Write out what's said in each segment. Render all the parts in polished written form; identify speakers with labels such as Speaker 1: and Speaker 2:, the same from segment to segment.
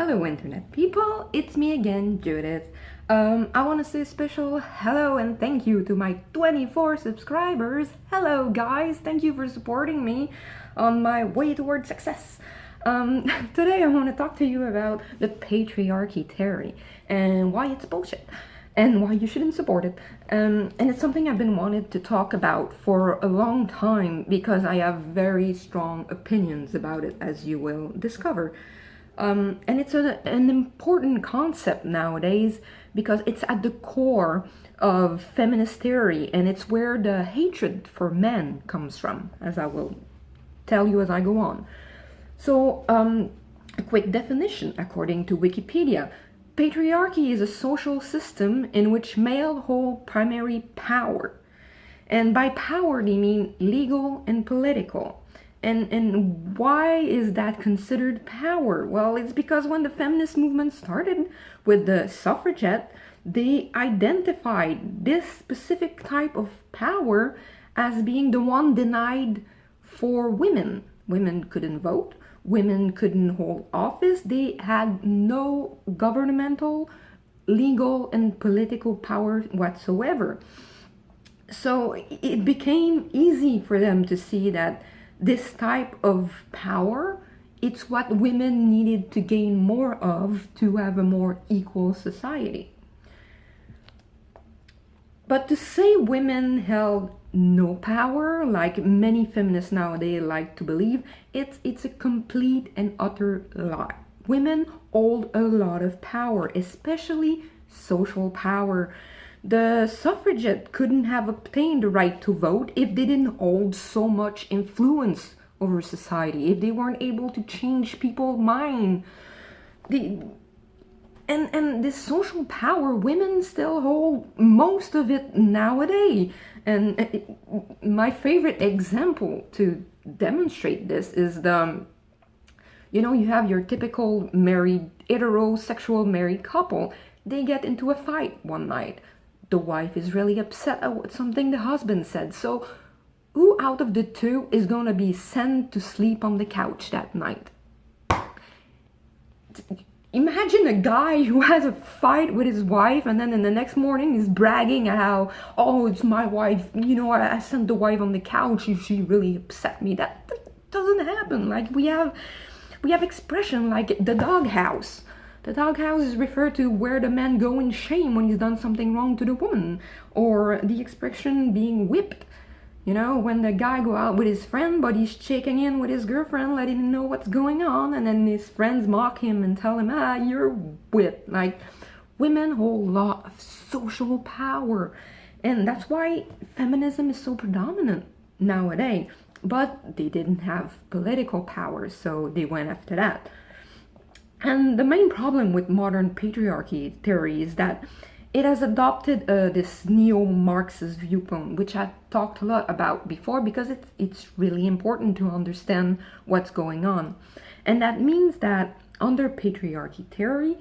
Speaker 1: Hello internet people, it's me again, Judith. I want to say a special hello and thank you to my 24 subscribers. Hello guys, thank you for supporting me on my way towards success. Today I want to talk to you about the patriarchy theory and why it's bullshit and why you shouldn't support it. And it's something I've been wanted to talk about for a long time because I have very strong opinions about it, as you will discover. And it's an important concept nowadays because it's at the core of feminist theory, and it's where the hatred for men comes from, as I will tell you as I go on. So, a quick definition according to Wikipedia. Patriarchy is a social system in which male hold primary power. And by power, they mean legal and political. And why is that considered power? Well, it's because when the feminist movement started with the suffragette, they identified this specific type of power as being the one denied for women. Women couldn't vote, women couldn't hold office, they had no governmental, legal, and political power whatsoever. So it became easy for them to see that this type of power, it's what women needed to gain more of to have a more equal society. But to say women held no power, like many feminists nowadays like to believe, it's a complete and utter lie. Women hold a lot of power, especially social power. The suffragette couldn't have obtained the right to vote if they didn't hold so much influence over society, if they weren't able to change people's mind. And this social power, women still hold most of it nowadays. And my favorite example to demonstrate this is you have your typical married, heterosexual married couple. They get into a fight one night. The wife is really upset at something the husband said. So who out of the two is going to be sent to sleep on the couch that night? Imagine a guy who has a fight with his wife and then in the next morning is bragging at how, oh, it's my wife, I sent the wife on the couch, she really upset me. That doesn't happen. Like we have expression like the doghouse. The doghouse is referred to where the man go in shame when he's done something wrong to the woman. Or the expression being whipped. When the guy go out with his friend, but he's checking in with his girlfriend, letting him know what's going on, and then his friends mock him and tell him, you're whipped. Like, women hold a lot of social power. And that's why feminism is so predominant nowadays. But they didn't have political power, so they went after that. And the main problem with modern patriarchy theory is that it has adopted this neo-Marxist viewpoint, which I talked a lot about before because it's really important to understand what's going on. And that means that under patriarchy theory,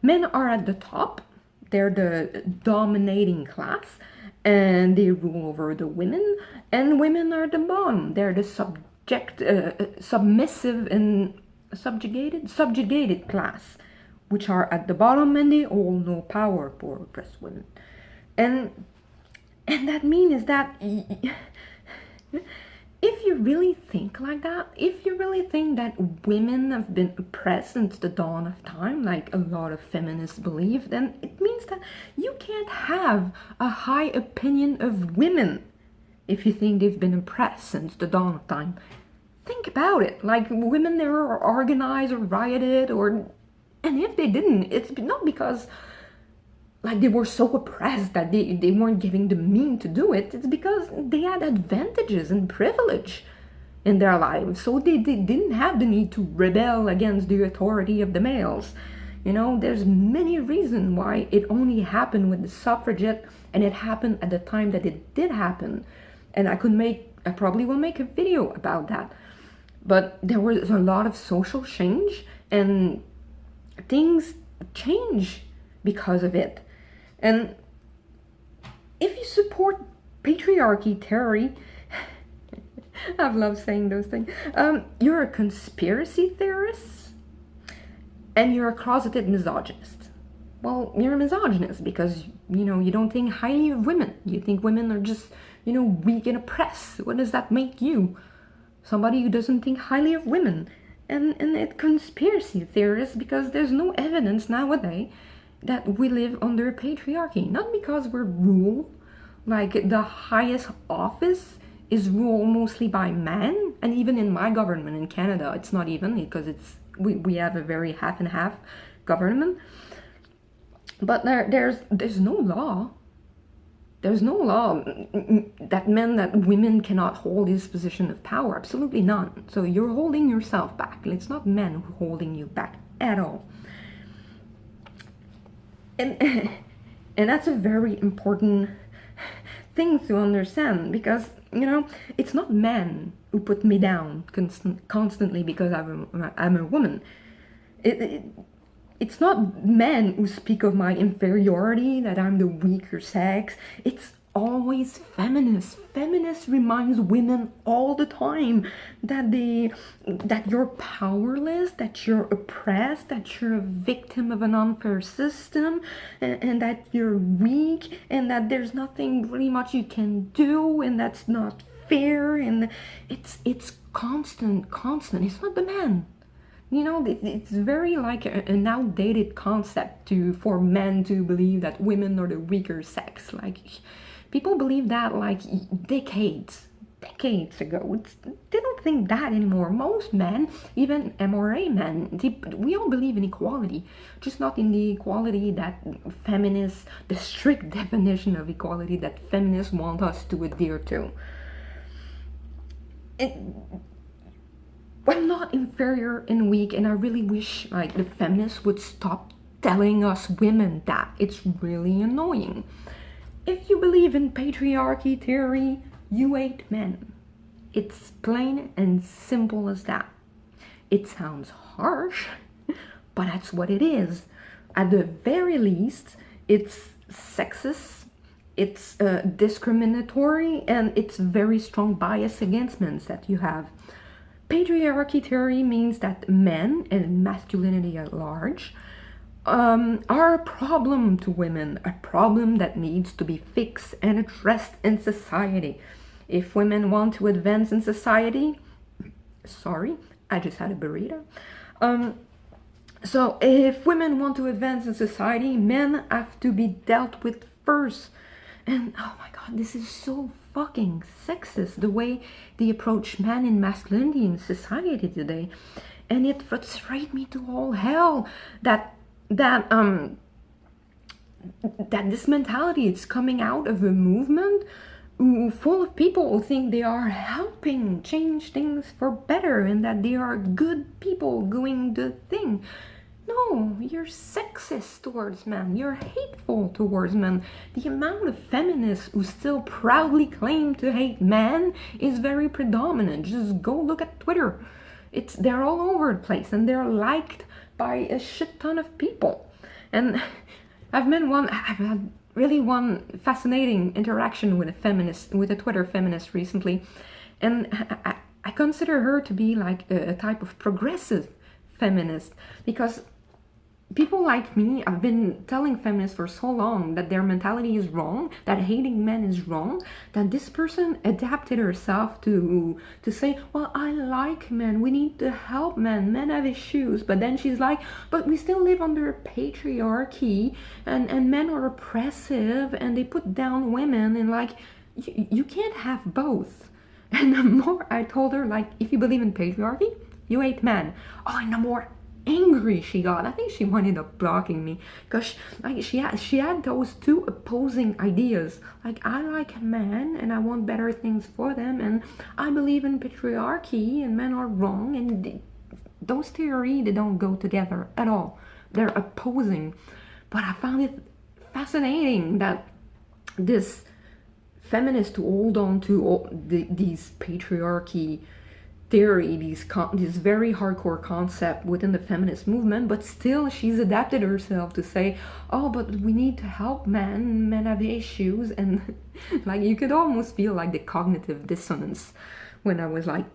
Speaker 1: men are at the top, they're the dominating class, and they rule over the women, and women are the bottom, they're the submissive and subjugated class, which are at the bottom, and they hold no power for oppressed women. And that means that if you really think like that, if you really think that women have been oppressed since the dawn of time, like a lot of feminists believe, then it means that you can't have a high opinion of women if you think they've been oppressed since the dawn of time. Think about it. Like, women never organized or rioted, and if they didn't, it's not because like they were so oppressed that they weren't giving the means to do it. It's because they had advantages and privilege in their lives, so they didn't have the need to rebel against the authority of the males. There's many reasons why it only happened with the suffragette, and it happened at the time that it did happen. And I probably will make a video about that. But there was a lot of social change, and things change because of it. And if you support patriarchy theory, I've loved saying those things, you're a conspiracy theorist, and you're a closeted misogynist. Well, you're a misogynist because, you don't think highly of women. You think women are just, weak and oppressed. What does that make you? Somebody who doesn't think highly of women. And it conspiracy theorist because there's no evidence nowadays that we live under patriarchy. Not because we're ruled, like the highest office is ruled mostly by men, and even in my government in Canada, it's not even, because we have a very half and half government. But there's no law. There's no law that women cannot hold this position of power. Absolutely none. So you're holding yourself back. It's not men who are holding you back at all. And that's a very important thing to understand, because it's not men who put me down constantly because I'm a woman. It's not men who speak of my inferiority, that I'm the weaker sex. It's always feminists. Feminists reminds women all the time that you're powerless, that you're oppressed, that you're a victim of an unfair system, and that you're weak, and that there's nothing really much you can do, and that's not fair, and it's constant. It's not the man. It's very like an outdated concept for men to believe that women are the weaker sex. Like, people believe that like decades ago. They don't think that anymore. Most men, even MRA men, we all believe in equality, just not in the equality that feminists, the strict definition of equality that feminists want us to adhere to. I'm not inferior and weak, and I really wish like the feminists would stop telling us women that. It's really annoying. If you believe in patriarchy theory, you hate men. It's plain and simple as that. It sounds harsh, but that's what it is. At the very least, it's sexist, it's discriminatory, and it's very strong bias against men that you have. Patriarchy theory means that men, and masculinity at large, are a problem to women, a problem that needs to be fixed and addressed in society. If women want to advance in society, sorry, I just had a burrito. So if women want to advance in society, men have to be dealt with first. And oh my god, this is so fucking sexist, the way they approach men and masculinity in society today. And it frustrates me to all hell that this mentality is coming out of a movement full of people who think they are helping change things for better and that they are good people doing the thing. No, you're sexist towards men. You're hateful towards men. The amount of feminists who still proudly claim to hate men is very predominant. Just go look at Twitter. They're all over the place, and they're liked by a shit ton of people. And I've had really one fascinating interaction with a Twitter feminist recently, and I consider her to be like a type of progressive feminist, because people like me have been telling feminists for so long that their mentality is wrong, that hating men is wrong, that this person adapted herself to say, well, I like men, we need to help men have issues. But then she's like, but we still live under patriarchy, and men are oppressive, and they put down women, and like, you can't have both. And the more I told her, like, if you believe in patriarchy, you hate men. Oh, and the more angry she got. I think she ended up blocking me, because she had those two opposing ideas. Like, I like men and I want better things for them, and I believe in patriarchy and men are wrong, and those theories, they don't go together at all. They're opposing. But I found it fascinating that this feminist to hold on to these patriarchy theory, this very hardcore concept within the feminist movement, but still she's adapted herself to say, oh, but we need to help men have issues. And like, you could almost feel like the cognitive dissonance when I was like,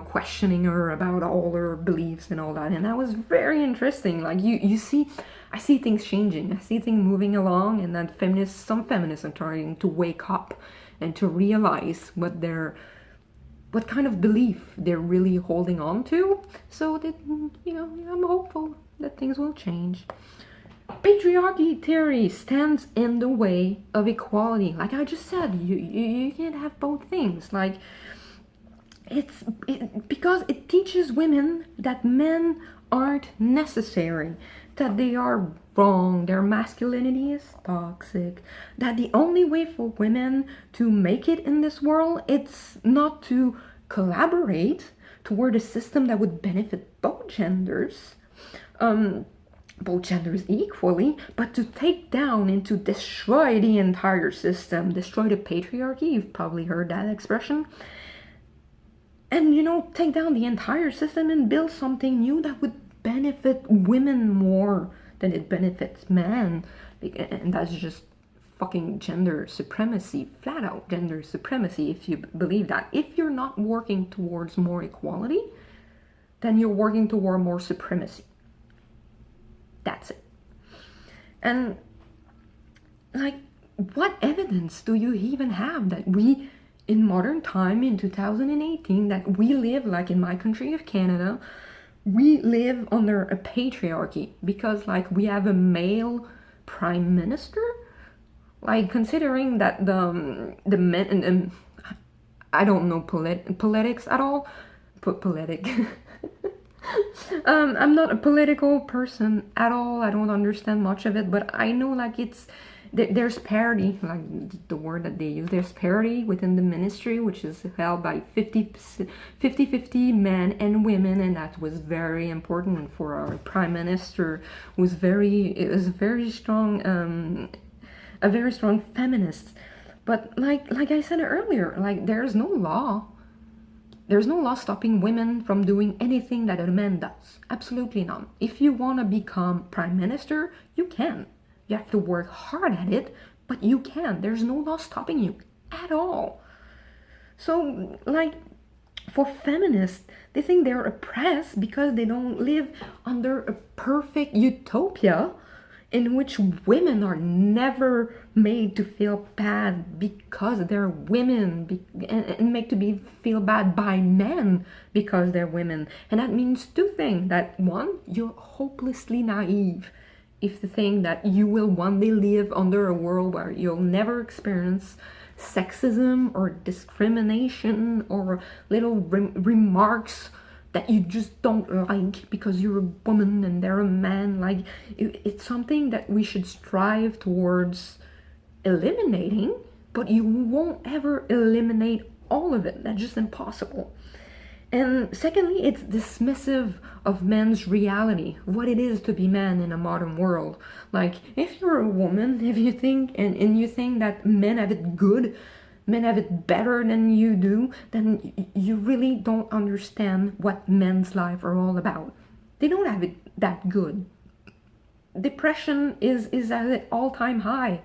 Speaker 1: questioning her about all her beliefs and all that. And that was very interesting. Like you see, I see things changing. I see things moving along, and that some feminists are trying to wake up and to realize what kind of belief they're really holding on to. So that, I'm hopeful that things will change. Patriarchy theory stands in the way of equality. Like I just said, you can't have both things. Like because it teaches women that men aren't necessary, that they are wrong, their masculinity is toxic, that the only way for women to make it in this world, it's not to collaborate toward a system that would benefit both genders equally, but to take down and to destroy the entire system, destroy the patriarchy. You've probably heard that expression. And take down the entire system and build something new that would benefit women more than it benefits men. And that's just fucking gender supremacy, flat out gender supremacy, if you believe that. If you're not working towards more equality, then you're working toward more supremacy. That's it. And like, what evidence do you even have that we, in modern time, in 2018, that we live, like in my country of Canada, we live under a patriarchy? Because like we have a male prime minister, like considering that the men and I don't know politics at all, politic. I'm not a political person at all. I don't understand much of it, but I know like there's parity, like the word that they use. There's parity within the ministry, which is held by 50-50 men and women, and that was very important for our prime minister. It was very strong, a very strong feminist. But like I said earlier, like there's no law stopping women from doing anything that a man does. Absolutely none. If you want to become prime minister, you can. You have to work hard at it, but you can. There's no law stopping you at all. So, like, for feminists, they think they're oppressed because they don't live under a perfect utopia in which women are never made to feel bad because they're women, and made to feel bad by men because they're women. And that means two things. That one, you're hopelessly naive if you think that you will one day live under a world where you'll never experience sexism or discrimination or little remarks that you just don't like because you're a woman and they're a man. Like, it's something that we should strive towards eliminating, but you won't ever eliminate all of it. That's just impossible. And secondly, it's dismissive of men's reality, what it is to be man in a modern world. Like, if you're a woman, if you think, and you think that men have it good, men have it better than you do, then you really don't understand what men's life are all about. They don't have it that good. Depression is at an all-time high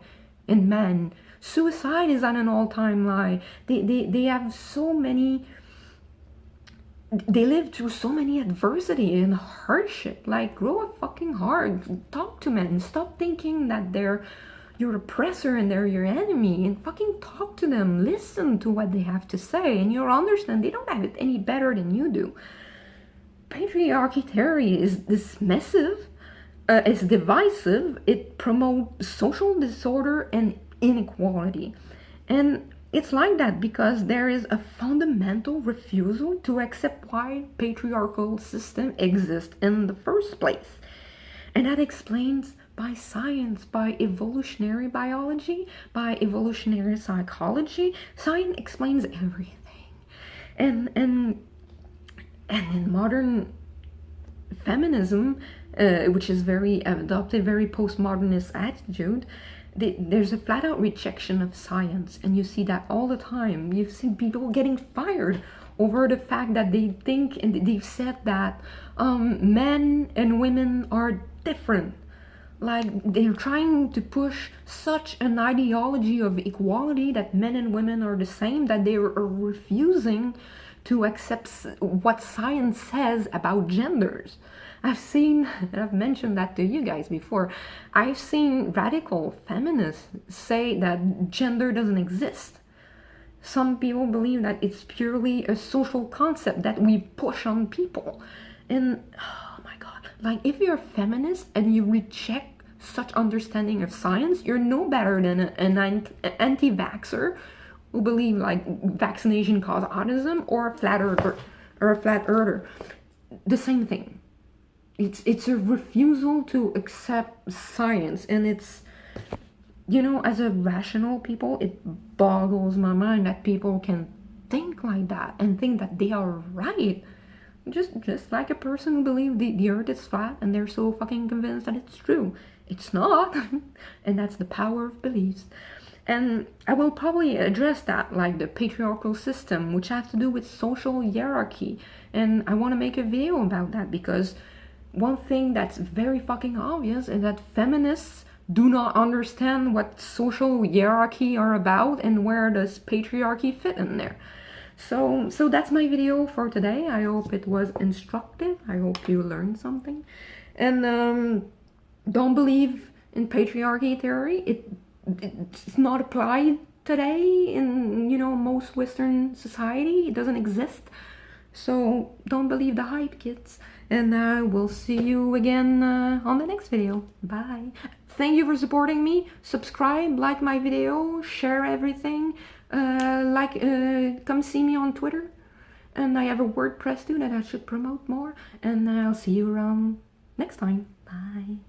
Speaker 1: in men. Suicide is at an all-time high. They have so many... They live through so many adversity and hardship. Like, grow up fucking hard. Talk to men. Stop thinking that they're your oppressor and they're your enemy, and fucking talk to them. Listen to what they have to say, and you'll understand they don't have it any better than you do. Patriarchy theory is dismissive, it's divisive, it promotes social disorder and inequality. And it's like that because there is a fundamental refusal to accept why patriarchal system exists in the first place. And that explains by science, by evolutionary biology, by evolutionary psychology. Science explains everything. And in modern feminism, which is very adopted, very postmodernist attitude, there's a flat out rejection of science, and you see that all the time. You've seen people getting fired over the fact that they think, and they've said that men and women are different. Like, they're trying to push such an ideology of equality that men and women are the same, that they are refusing to accept what science says about genders. I've seen, and I've mentioned that to you guys before, I've seen radical feminists say that gender doesn't exist. Some people believe that it's purely a social concept that we push on people. And oh my god, like, if you're a feminist and you reject such understanding of science, you're no better than an anti-vaxxer who believe like vaccination cause autism, or a flat earther. The same thing. It's a refusal to accept science, and it's, you know, as a rational people, it boggles my mind that people can think like that and think that they are right. Just like a person who believes the earth is flat and they're so fucking convinced that it's true. It's not. And that's the power of beliefs. And I will probably address that, like the patriarchal system, which has to do with social hierarchy. And I want to make a video about that, because one thing that's very fucking obvious is that feminists do not understand what social hierarchy are about and where does patriarchy fit in there. So that's my video for today. I hope it was instructive. I hope you learned something. And don't believe in patriarchy theory. It's not applied today in, you know, most Western society. It doesn't exist. So don't believe the hype, kids. And we'll see you again on the next video. Bye. Thank you for supporting me. Subscribe, like my video, share everything. Come see me on Twitter. And I have a WordPress too that I should promote more. And I'll see you around next time. Bye.